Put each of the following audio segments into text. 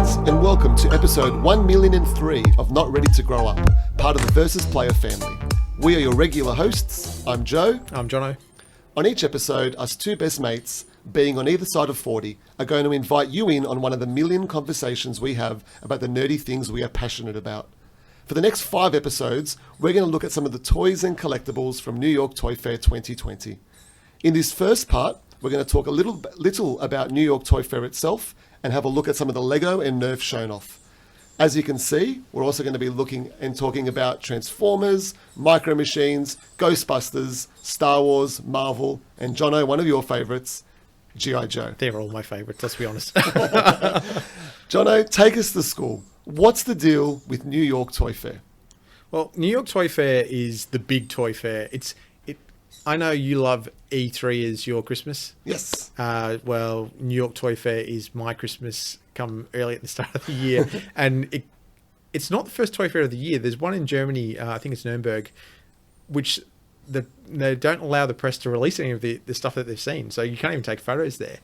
Brickheadz, and welcome to episode 1,003 of Not Ready to Grow Up, part of the Versus Player family. We are your regular hosts. I'm Joe. I'm Jono. On each episode, us two best mates, being on either side of 40, are going to invite you in on one of the million conversations we have about the nerdy things we are passionate about. For the next 5 episodes, we're going to look at some of the toys and collectibles from New York Toy Fair 2020. In this first part, we're going to talk a little about New York Toy Fair itself and have a look at some of the Lego and Nerf shown off. As you can see, we're also going to be looking and talking about Transformers, Micro Machines, Ghostbusters, Star Wars, Marvel, and Jono, one of your favourites, G.I. Joe. They're all my favourites, let's be honest. Jono, take us to school. What's the deal with New York Toy Fair? Well, New York Toy Fair is the big toy fair. I know you love E3 as your Christmas. Yes. Well, New York Toy Fair is my Christmas come early at the start of the year. And it's not the first toy fair of the year. There's one in Germany, I think it's Nuremberg, which they don't allow the press to release any of the stuff that they've seen. So you can't even take photos there.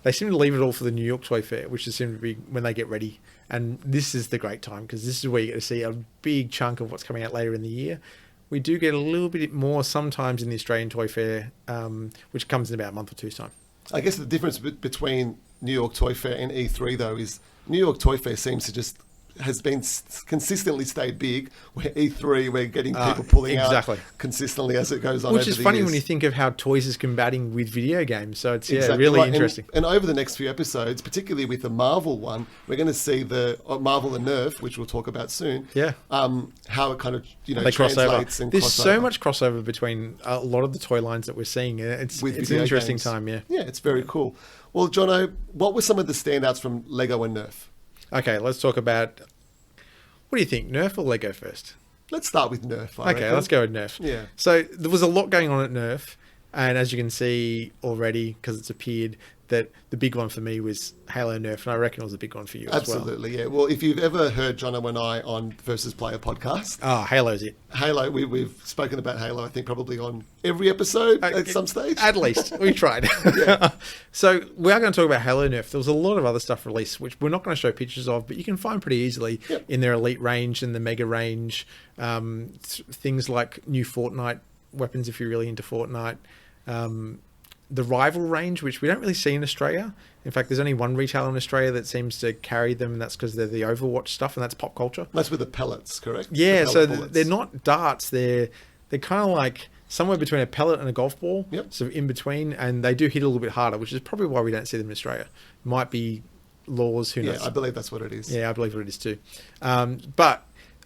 They seem to leave it all for the New York Toy Fair, which is seem to be when they get ready. And this is the great time because this is where you get to see a big chunk of what's coming out later in the year. We do get a little bit more sometimes in the Australian Toy Fair, which comes in about a month or two's time. I guess the difference between New York Toy Fair and E3, though, is New York Toy Fair seems to just has been consistently stayed big, where E3 we're getting people pulling out consistently as it goes on. Which is funny years. When you think of how toys is combating with video games. So it's really interesting. And over the next few episodes, particularly with the Marvel one, we're going to see the Marvel and Nerf, which we'll talk about soon. Yeah. How it kind of they translates and there's so much crossover between a lot of the toy lines that we're seeing. It's an interesting time. Yeah. Yeah, it's very cool. Well, Jono, what were some of the standouts from Lego and Nerf? Okay, let's talk about, what do you think, Nerf or Lego first? Let's start with Nerf. Okay, let's go with Nerf. Yeah. So there was a lot going on at Nerf, and as you can see already, because it's appeared, that the big one for me was Halo Nerf, and I reckon it was a big one for you as well. Absolutely, yeah. Well, if you've ever heard Jono and I on Versus Player podcast... Oh, Halo's it. Halo, we've spoken about Halo, I think, probably on every episode at some stage. At least. We tried. So we are going to talk about Halo Nerf. There was a lot of other stuff released, which we're not going to show pictures of, but you can find pretty easily in their Elite range and the Mega range. Things like new Fortnite weapons, if you're really into Fortnite. The Rival range, which we don't really see in Australia. In fact, there's only one retailer in Australia that seems to carry them, and that's because they're the Overwatch stuff, and that's pop culture. That's with the pellets, correct? Yeah, so they're not darts. They're kind of like somewhere between a pellet and a golf ball, sort of in between, and they do hit a little bit harder, which is probably why we don't see them in Australia. Might be laws, who knows? Yeah, I believe that's what it is. Yeah, I believe what it is too. But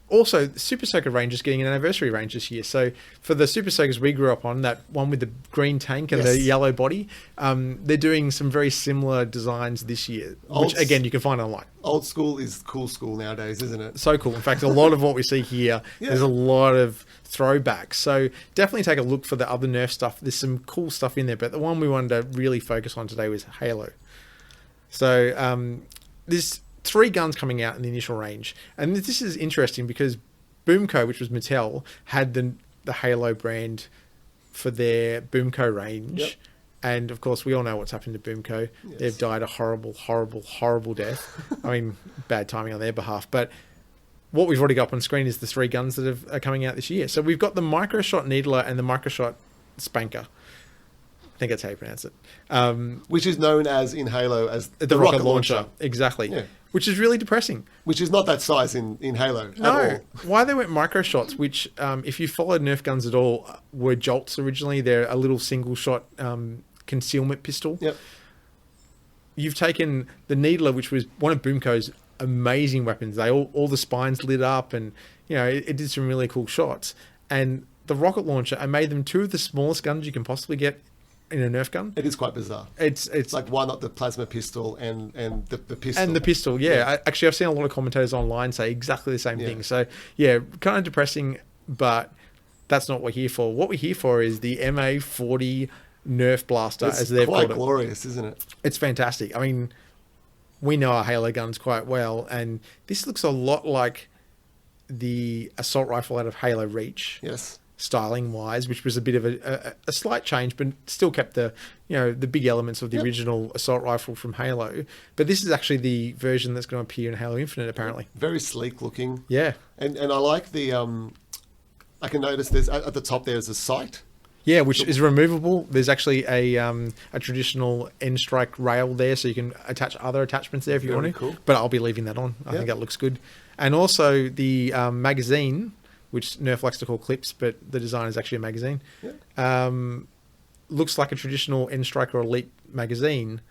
also, Super Soaker range is getting an anniversary range this year. So for the Super Soakers we grew up on, that one with the green tank and the yellow body, they're doing some very similar designs this year, which again, you can find online. Old school is cool school nowadays, isn't it? So cool. In fact, a lot of what we see here, there's a lot of throwbacks. So definitely take a look for the other Nerf stuff. There's some cool stuff in there, but the one we wanted to really focus on today was Halo. So this 3 guns coming out in the initial range. And this is interesting because Boomco, which was Mattel, had the Halo brand for their Boomco range. Yep. And of course, we all know what's happened to Boomco. Yes. They've died a horrible, horrible, horrible death. I mean, bad timing on their behalf. But what we've already got up on screen is the 3 guns that are coming out this year. So we've got the Microshot Needler and the Microshot Spanker. I think that's how you pronounce it. Which is known as in Halo as the rocket launcher. Exactly. Yeah. Which is really depressing. Which is not that size in Halo at all. Why they went micro shots, which if you followed Nerf guns at all, were Jolts originally. They're a little single shot concealment pistol. Yep. You've taken the Needler, which was one of Boomco's amazing weapons. They all the spines lit up, and it did some really cool shots. And the rocket launcher, I made them 2 of the smallest guns you can possibly get in a Nerf gun. It is quite bizarre. It's like, why not the plasma pistol and the pistol? And the pistol, yeah. Actually, I've seen a lot of commentators online say exactly the same thing. So, yeah, kind of depressing, but that's not what we're here for. What we're here for is the MA40 Nerf blaster, as they've called it. It's quite glorious, isn't it? It's fantastic. I mean, we know our Halo guns quite well, and this looks a lot like the assault rifle out of Halo Reach. Yes. styling wise, which was a bit of a slight change, but still kept the the big elements of the original assault rifle from Halo. But this is actually the version that's going to appear in Halo Infinite, apparently. Very sleek looking. Yeah, and I like the. I can notice there's at the top there's a sight. Yeah, which is removable. There's actually a traditional end strike rail there, so you can attach other attachments there if you want to. Cool. But I'll be leaving that on. I think that looks good. And also the magazine, which Nerf likes to call clips, but the design is actually a magazine. Yeah. Looks like a traditional End Striker Elite magazine,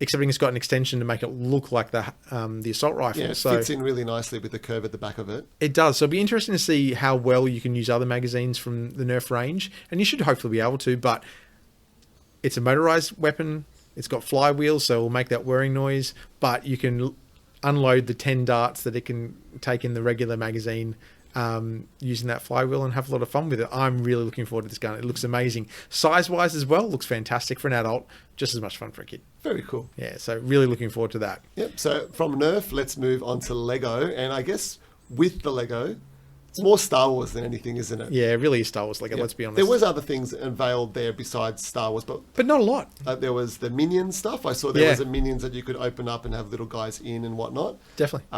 except it's got an extension to make it look like the assault rifle. Yeah, it fits in really nicely with the curve at the back of it. It does. So it'll be interesting to see how well you can use other magazines from the Nerf range, and you should hopefully be able to. But it's a motorized weapon. It's got flywheels, so it will make that whirring noise. But you can unload the 10 darts that it can take in the regular magazine using that flywheel and have a lot of fun with it. I'm really looking forward to this gun. It looks amazing. Size-wise as well, looks fantastic for an adult. Just as much fun for a kid. Very cool. Yeah, so really looking forward to that. Yep, so from Nerf, let's move on to Lego. And I guess with the Lego, it's more Star Wars than anything, isn't it? Yeah, it really is Star Wars Lego, let's be honest. There was other things unveiled there besides Star Wars, but not a lot. There was the Minions stuff. I saw there was a Minions that you could open up and have little guys in and whatnot. Definitely.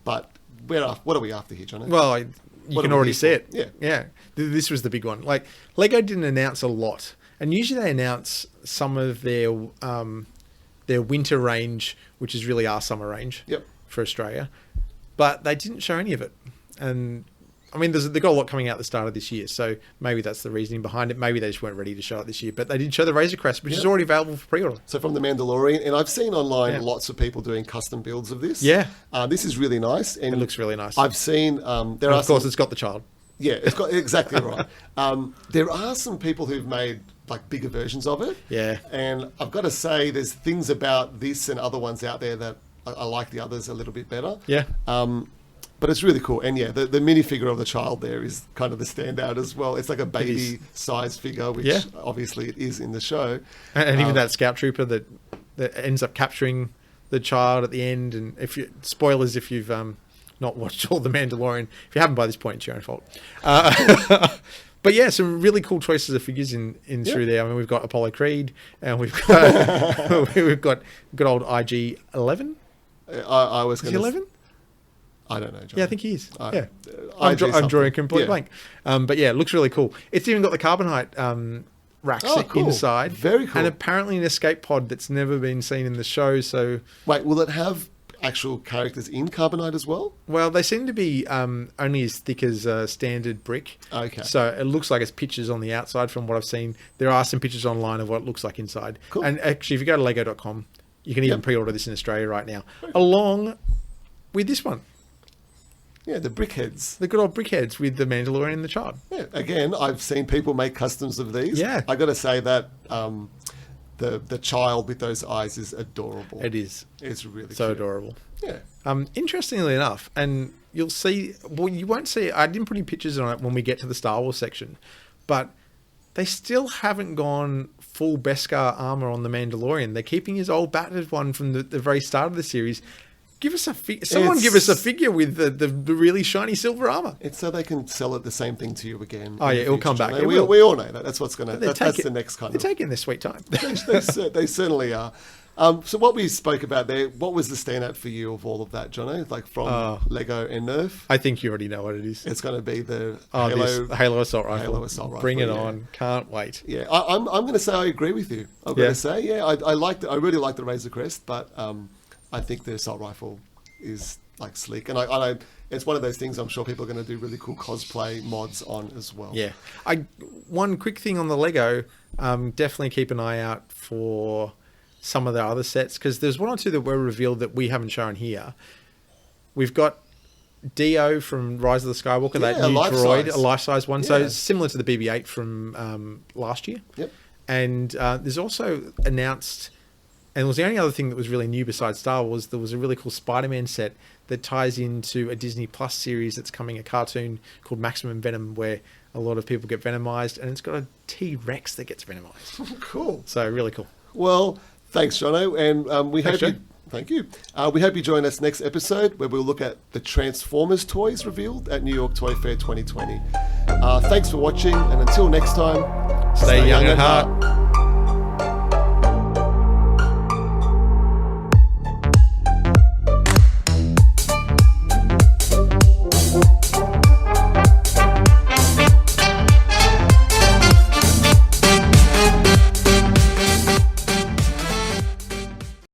But what are we after here, Jono? Well, you can already see it. Yeah. Yeah. This was the big one. Like, Lego didn't announce a lot. And usually they announce some of their winter range, which is really our summer range for Australia. But they didn't show any of it. And, I mean, they've got a lot coming out at the start of this year. So maybe that's the reasoning behind it. Maybe they just weren't ready to show it this year. But they did show the Razor Crest, which is already available for pre-order. So from the Mandalorian, and I've seen online lots of people doing custom builds of this. Yeah. This is really nice. And it looks really nice. I've seen... of course, it's got the child. Yeah, it's got exactly right. There are some people who've made like bigger versions of it. Yeah. And I've got to say, there's things about this and other ones out there that I like the others a little bit better. Yeah. But it's really cool. And yeah, the minifigure of the child there is kind of the standout as well. It's like a baby-sized figure, which obviously it is in the show. And even that scout trooper that ends up capturing the child at the end. And spoilers if you've not watched all the Mandalorian. If you haven't by this point, it's your own fault. But yeah, some really cool choices of figures in through there. I mean, we've got Apollo Creed, and we've got good old IG 11. I was going to 11. I don't know, John. Yeah, I think he is. I'm IG drawing a complete blank. But yeah, it looks really cool. It's even got the carbonite racks inside. Very cool. And apparently an escape pod that's never been seen in the show. So wait, will it have actual characters in carbonite as well? Well, they seem to be only as thick as standard brick. Okay. So it looks like it's pictures on the outside from what I've seen. There are some pictures online of what it looks like inside. Cool. And actually, if you go to lego.com, you can even pre-order this in Australia right now, along with this one. Yeah, the Brickheadz. The good old Brickheadz with the Mandalorian and the child. Yeah, again, I've seen people make customs of these. Yeah. I got to say that the child with those eyes is adorable. It is. It's really so cute. adorable. Yeah. Interestingly enough, and you'll see, well, you won't see, I didn't put any pictures on it when we get to the Star Wars section, but they still haven't gone full Beskar armor on the Mandalorian. They're keeping his old battered one from the very start of the series. Give us a someone give us a figure with the really shiny silver armor. It's so they can sell it the same thing to you again. Oh yeah, it'll come back. We all know that. That's what's going to. That's the next kind of. They're taking their sweet time. They certainly are. So what we spoke about there, what was the standout for you of all of that, Jono? Like from Lego and Nerf? I think you already know what it is. It's going to be the Halo Assault Rifle. Halo Assault Rifle. Bring it on. Can't wait. Yeah, I'm going to say I agree with you. I'm going to say, I really like the Razor Crest, but I think the Assault Rifle is like sleek. And I it's one of those things I'm sure people are going to do really cool cosplay mods on as well. Yeah. One quick thing on the Lego, definitely keep an eye out for some of the other sets, because there's one or two that were revealed that we haven't shown here. We've got Dio from Rise of the Skywalker, that new droid, a life-size one. Yeah. So it's similar to the BB-8 from last year. Yep. And there's also announced, and it was the only other thing that was really new besides Star Wars, there was a really cool Spider-Man set that ties into a Disney Plus series that's coming, a cartoon called Maximum Venom, where a lot of people get venomized, and it's got a T-Rex that gets venomized. Cool. So really cool. Well, thanks, Jono, and we hope you... Thank you. We hope you join us next episode where we'll look at the Transformers toys revealed at New York Toy Fair 2020. Thanks for watching, and until next time, Stay young at heart.